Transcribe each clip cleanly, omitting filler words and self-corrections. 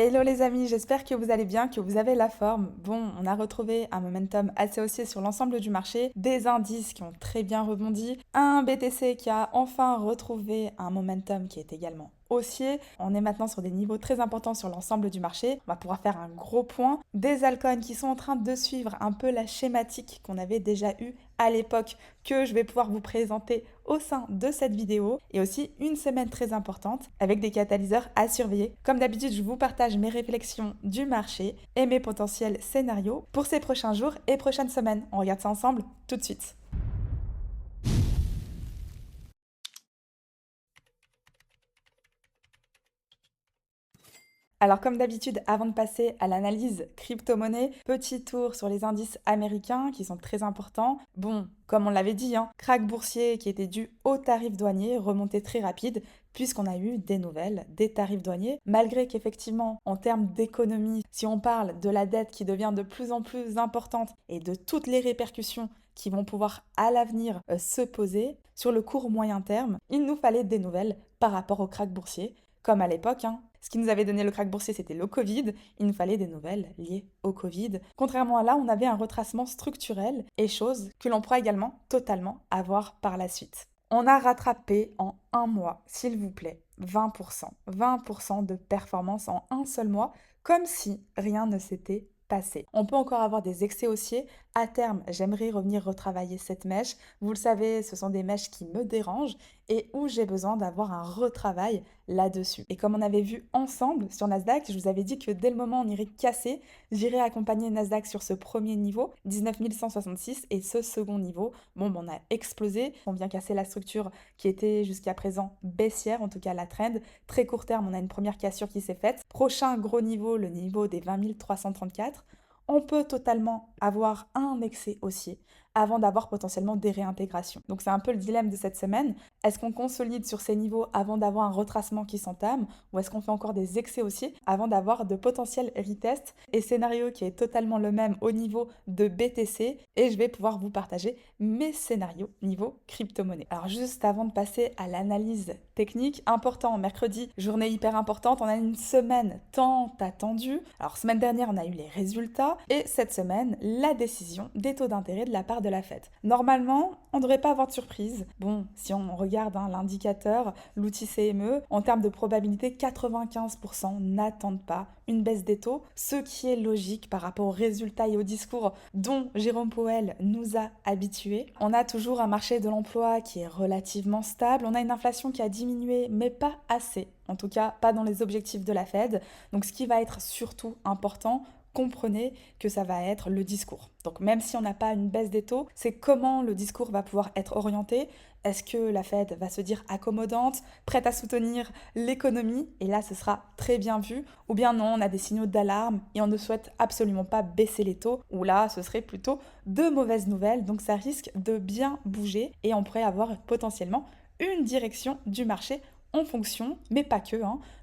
Hello les amis, j'espère que vous allez bien, que vous avez la forme. Bon, on a retrouvé un momentum assez haussier sur l'ensemble du marché, des indices qui ont très bien rebondi, un BTC qui a enfin retrouvé un momentum qui est également haussier. On est maintenant sur des niveaux très importants sur l'ensemble du marché. On va pouvoir faire un gros point. Des altcoins qui sont en train de suivre un peu la schématique qu'on avait déjà eue à l'époque, que je vais pouvoir vous présenter au sein de cette vidéo, et aussi une semaine très importante avec des catalyseurs à surveiller. Comme d'habitude, je vous partage mes réflexions du marché et mes potentiels scénarios pour ces prochains jours et prochaines semaines. On regarde ça ensemble tout de suite. Alors comme d'habitude, avant de passer à l'analyse crypto-monnaie, petit tour sur les indices américains qui sont très importants. Bon, comme on l'avait dit, crack boursier qui était dû aux tarifs douaniers, remontée très rapide, puisqu'on a eu des nouvelles, des tarifs douaniers, malgré qu'effectivement, en termes d'économie, si on parle de la dette qui devient de plus en plus importante et de toutes les répercussions qui vont pouvoir à l'avenir se poser sur le court moyen terme, il nous fallait des nouvelles par rapport au crack boursier, comme à l'époque. Ce qui nous avait donné le crack boursier, c'était le Covid. Il nous fallait des nouvelles liées au Covid. Contrairement à là, on avait un retracement structurel et chose que l'on pourra également totalement avoir par la suite. On a rattrapé en un mois, s'il vous plaît, 20%. 20% de performance en un seul mois, comme si rien ne s'était passé. On peut encore avoir des excès haussiers. À terme, j'aimerais revenir retravailler cette mèche. Vous le savez, ce sont des mèches qui me dérangent et où j'ai besoin d'avoir un retravail là-dessus. Et comme on avait vu ensemble sur Nasdaq, je vous avais dit que dès le moment où on irait casser, j'irais accompagner Nasdaq sur ce premier niveau, 19 166, et ce second niveau, bon, on a explosé, on vient casser la structure qui était jusqu'à présent baissière, en tout cas la trend. Très court terme, on a une première cassure qui s'est faite. Prochain gros niveau, le niveau des 20 334. On peut totalement avoir un excès haussier avant d'avoir potentiellement des réintégrations. Donc c'est un peu le dilemme de cette semaine. Est-ce qu'on consolide sur ces niveaux avant d'avoir un retracement qui s'entame, ou est-ce qu'on fait encore des excès haussiers avant d'avoir de potentiels retests? Et scénario qui est totalement le même au niveau de BTC, et je vais pouvoir vous partager mes scénarios niveau crypto-monnaie. Alors juste avant de passer à l'analyse technique, important, mercredi, journée hyper importante, on a une semaine tant attendue. Alors semaine dernière, on a eu les résultats, et cette semaine, la décision des taux d'intérêt de la part de la Fed. Normalement, on ne devrait pas avoir de surprise. Bon, si on regarde l'indicateur, l'outil CME, en termes de probabilité, 95% n'attendent pas une baisse des taux, ce qui est logique par rapport aux résultats et au discours dont Jérôme Powell nous a habitués. On a toujours un marché de l'emploi qui est relativement stable, on a une inflation qui a diminué, mais pas assez. En tout cas, pas dans les objectifs de la Fed. Donc ce qui va être surtout important, comprenez que ça va être le discours. Donc même si on n'a pas une baisse des taux, c'est comment le discours va pouvoir être orienté. Est-ce que la Fed va se dire accommodante, prête à soutenir l'économie? Et là, ce sera très bien vu. Ou bien non, on a des signaux d'alarme et on ne souhaite absolument pas baisser les taux. Ou là, ce serait plutôt de mauvaises nouvelles. Donc ça risque de bien bouger et on pourrait avoir potentiellement une direction du marché en fonction, mais pas que.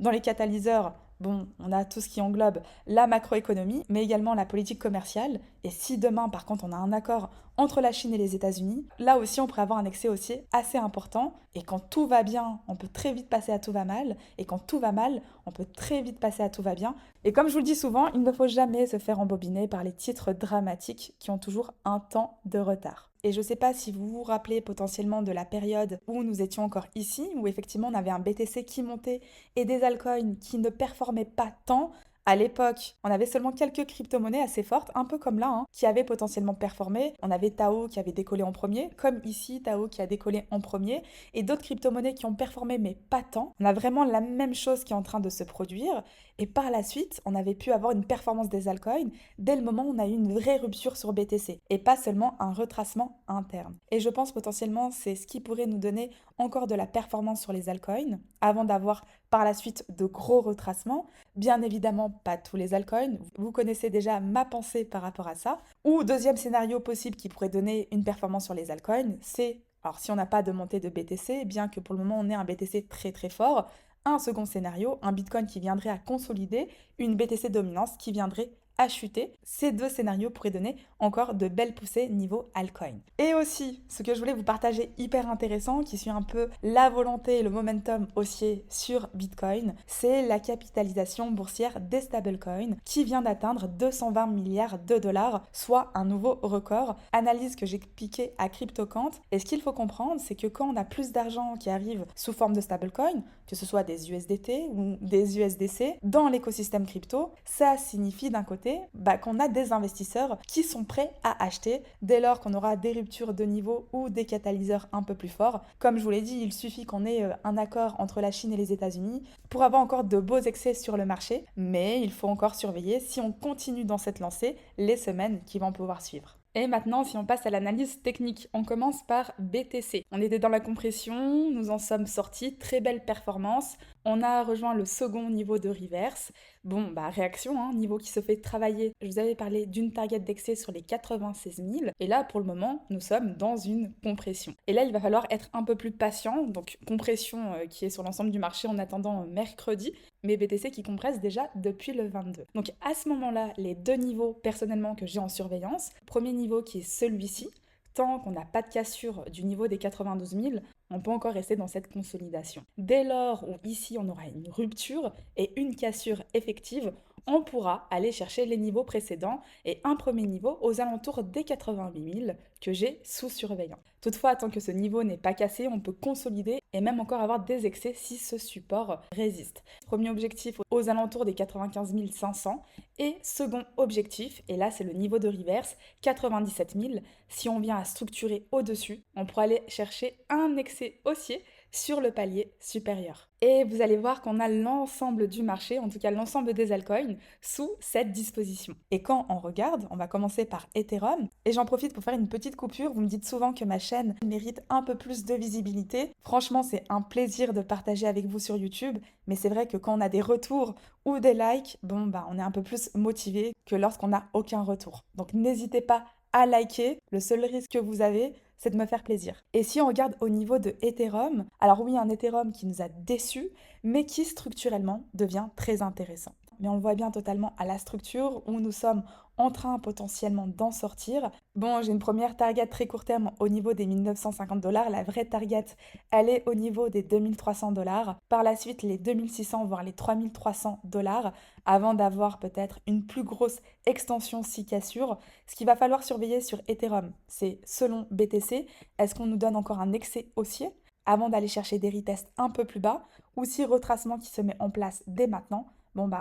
Dans les catalyseurs, bon, on a tout ce qui englobe la macroéconomie, mais également la politique commerciale. Et si demain, par contre, on a un accord entre la Chine et les États-Unis, là aussi, on pourrait avoir un excès haussier assez important. Et quand tout va bien, on peut très vite passer à tout va mal. Et quand tout va mal, on peut très vite passer à tout va bien. Et comme je vous le dis souvent, il ne faut jamais se faire embobiner par les titres dramatiques qui ont toujours un temps de retard. Et je ne sais pas si vous vous rappelez potentiellement de la période où nous étions encore ici, où effectivement on avait un BTC qui montait et des altcoins qui ne performaient pas tant. À l'époque, on avait seulement quelques crypto-monnaies assez fortes, un peu comme là, qui avaient potentiellement performé. On avait Tao qui avait décollé en premier, comme ici, Tao qui a décollé en premier, et d'autres crypto-monnaies qui ont performé, mais pas tant. On a vraiment la même chose qui est en train de se produire, et par la suite, on avait pu avoir une performance des altcoins dès le moment où on a eu une vraie rupture sur BTC, et pas seulement un retracement interne. Et je pense potentiellement c'est ce qui pourrait nous donner encore de la performance sur les altcoins, avant d'avoir par la suite de gros retracements. Bien évidemment, pas tous les altcoins. Vous connaissez déjà ma pensée par rapport à ça. Ou deuxième scénario possible qui pourrait donner une performance sur les altcoins, c'est, alors si on n'a pas de montée de BTC, bien que pour le moment on ait un BTC très très fort, un second scénario, un Bitcoin qui viendrait à consolider, une BTC dominance qui viendrait à chuter. Ces deux scénarios pourraient donner encore de belles poussées niveau altcoin. Et aussi, ce que je voulais vous partager hyper intéressant, qui suit un peu la volonté et le momentum haussier sur Bitcoin, c'est la capitalisation boursière des stablecoins qui vient d'atteindre 220 milliards de dollars, soit un nouveau record. Analyse que j'ai piquée à CryptoQuant. Et ce qu'il faut comprendre, c'est que quand on a plus d'argent qui arrive sous forme de stablecoin, que ce soit des USDT ou des USDC, dans l'écosystème crypto, ça signifie d'un côté qu'on a des investisseurs qui sont prêts à acheter dès lors qu'on aura des ruptures de niveau ou des catalyseurs un peu plus forts. Comme je vous l'ai dit, il suffit qu'on ait un accord entre la Chine et les États-Unis pour avoir encore de beaux excès sur le marché, mais il faut encore surveiller si on continue dans cette lancée les semaines qui vont pouvoir suivre. Et maintenant, si on passe à l'analyse technique, on commence par BTC. On était dans la compression, nous en sommes sortis, très belle performance. On a rejoint le second niveau de reverse. Bon, réaction, niveau qui se fait travailler. Je vous avais parlé d'une target d'excès sur les 96 000. Et là, pour le moment, nous sommes dans une compression. Et là, il va falloir être un peu plus patient. Donc, compression qui est sur l'ensemble du marché en attendant mercredi. Mais BTC qui compresse déjà depuis le 22. Donc, à ce moment-là, les deux niveaux, personnellement, que j'ai en surveillance. Premier niveau qui est celui-ci. Tant qu'on n'a pas de cassure du niveau des 92 000, on peut encore rester dans cette consolidation. Dès lors où ici on aura une rupture et une cassure effective, on pourra aller chercher les niveaux précédents et un premier niveau aux alentours des 88 000 que j'ai sous surveillance. Toutefois, tant que ce niveau n'est pas cassé, on peut consolider et même encore avoir des excès si ce support résiste. Premier objectif aux alentours des 95 500 et second objectif, et là c'est le niveau de reverse, 97 000. Si on vient à structurer au-dessus, on pourra aller chercher un excès haussier sur le palier supérieur. Et vous allez voir qu'on a l'ensemble du marché, en tout cas l'ensemble des altcoins, sous cette disposition. Et quand on regarde, on va commencer par Ethereum, et j'en profite pour faire une petite coupure. Vous me dites souvent que ma chaîne mérite un peu plus de visibilité. Franchement, c'est un plaisir de partager avec vous sur YouTube, mais c'est vrai que quand on a des retours ou des likes, on est un peu plus motivé que lorsqu'on n'a aucun retour. Donc n'hésitez pas à liker. Le seul risque que vous avez, c'est de me faire plaisir. Et si on regarde au niveau de Ethereum, alors oui, un Ethereum qui nous a déçus, mais qui structurellement devient très intéressant. Mais on le voit bien totalement à la structure où nous sommes en train potentiellement d'en sortir. Bon, j'ai une première target très court terme au niveau des 1950 $. La vraie target, elle est au niveau des 2300 $. Par la suite, les 2600 voire les 3300 $, avant d'avoir peut-être une plus grosse extension si cassure. Ce qu'il va falloir surveiller sur Ethereum, c'est selon BTC, est-ce qu'on nous donne encore un excès haussier avant d'aller chercher des retests un peu plus bas, ou si retracement qui se met en place dès maintenant,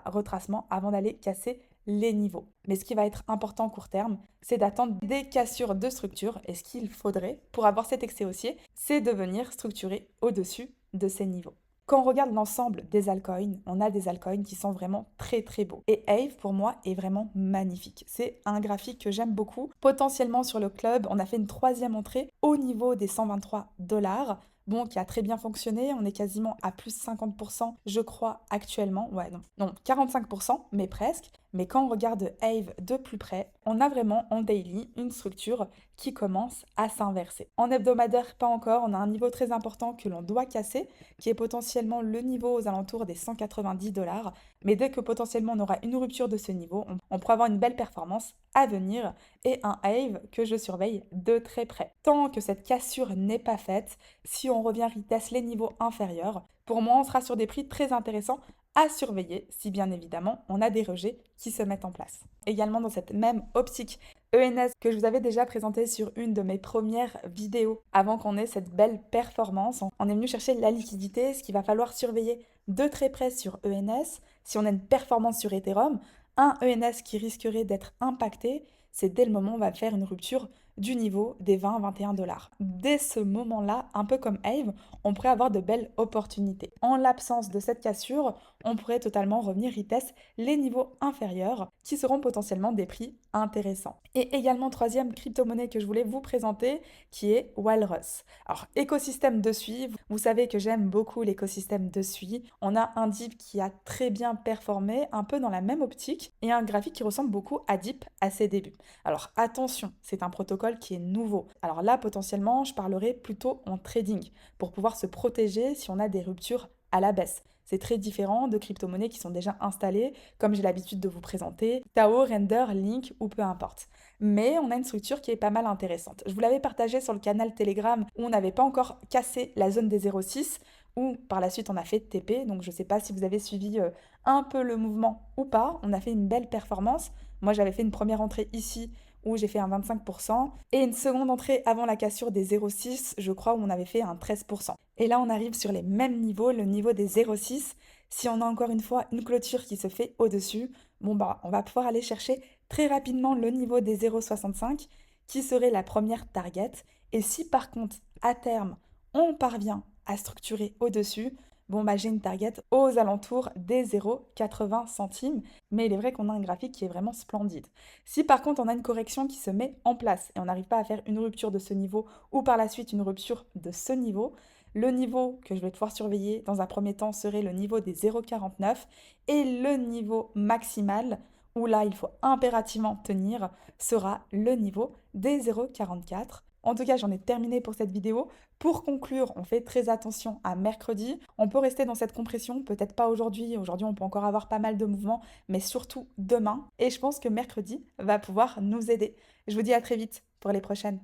retracement avant d'aller casser les niveaux. Mais ce qui va être important court terme, c'est d'attendre des cassures de structure. Et ce qu'il faudrait pour avoir cet excès haussier, c'est de venir structurer au-dessus de ces niveaux. Quand on regarde l'ensemble des altcoins, on a des altcoins qui sont vraiment très très beaux. Et Aave, pour moi, est vraiment magnifique. C'est un graphique que j'aime beaucoup. Potentiellement sur le club, on a fait une troisième entrée au niveau des 123 $. Bon, qui a très bien fonctionné, on est quasiment à plus 50%, je crois, actuellement. Ouais, non, 45%, mais presque. Mais quand on regarde Aave de plus près, on a vraiment en daily une structure qui commence à s'inverser. En hebdomadaire, pas encore, on a un niveau très important que l'on doit casser, qui est potentiellement le niveau aux alentours des 190 $. Mais dès que potentiellement on aura une rupture de ce niveau, on pourra avoir une belle performance à venir et un Aave que je surveille de très près. Tant que cette cassure n'est pas faite, si on revient retest les niveaux inférieurs, pour moi on sera sur des prix très intéressants à surveiller si bien évidemment on a des rejets qui se mettent en place. Également dans cette même optique, ENS que je vous avais déjà présenté sur une de mes premières vidéos avant qu'on ait cette belle performance, on est venu chercher la liquidité, ce qu'il va falloir surveiller de très près sur ENS. Si on a une performance sur Ethereum, un ENS qui risquerait d'être impacté, c'est dès le moment où on va faire une rupture du niveau des 20-21 $. Dès ce moment-là, un peu comme Aave, on pourrait avoir de belles opportunités. En l'absence de cette cassure, on pourrait totalement revenir retest les niveaux inférieurs qui seront potentiellement des prix intéressants. Et également troisième crypto-monnaie que je voulais vous présenter qui est Walrus. Alors écosystème de SUI, vous savez que j'aime beaucoup l'écosystème de SUI. On a un DIP qui a très bien performé, un peu dans la même optique et un graphique qui ressemble beaucoup à DIP à ses débuts. Alors attention, c'est un protocole qui est nouveau. Alors là potentiellement je parlerai plutôt en trading pour pouvoir se protéger si on a des ruptures à la baisse. C'est très différent de crypto-monnaies qui sont déjà installées, comme j'ai l'habitude de vous présenter, Tao, Render, Link ou peu importe. Mais on a une structure qui est pas mal intéressante. Je vous l'avais partagé sur le canal Telegram où on n'avait pas encore cassé la zone des 0,6, où par la suite on a fait TP, donc je ne sais pas si vous avez suivi un peu le mouvement ou pas. On a fait une belle performance. Moi j'avais fait une première entrée ici où j'ai fait un 25%, et une seconde entrée avant la cassure des 0,6, je crois, où on avait fait un 13%. Et là, on arrive sur les mêmes niveaux, le niveau des 0,6. Si on a encore une fois une clôture qui se fait au-dessus, bon bah, on va pouvoir aller chercher très rapidement le niveau des 0,65, qui serait la première target. Et si par contre, à terme, on parvient à structurer au-dessus, bon bah j'ai une target aux alentours des 0,80 centimes, mais il est vrai qu'on a un graphique qui est vraiment splendide. Si par contre on a une correction qui se met en place et on n'arrive pas à faire une rupture de ce niveau ou par la suite une rupture de ce niveau, le niveau que je vais pouvoir surveiller dans un premier temps serait le niveau des 0,49 et le niveau maximal, où là il faut impérativement tenir, sera le niveau des 0,44. En tout cas, j'en ai terminé pour cette vidéo. Pour conclure, on fait très attention à mercredi. On peut rester dans cette compression, peut-être pas aujourd'hui. Aujourd'hui, on peut encore avoir pas mal de mouvements, mais surtout demain. Et je pense que mercredi va pouvoir nous aider. Je vous dis à très vite pour les prochaines.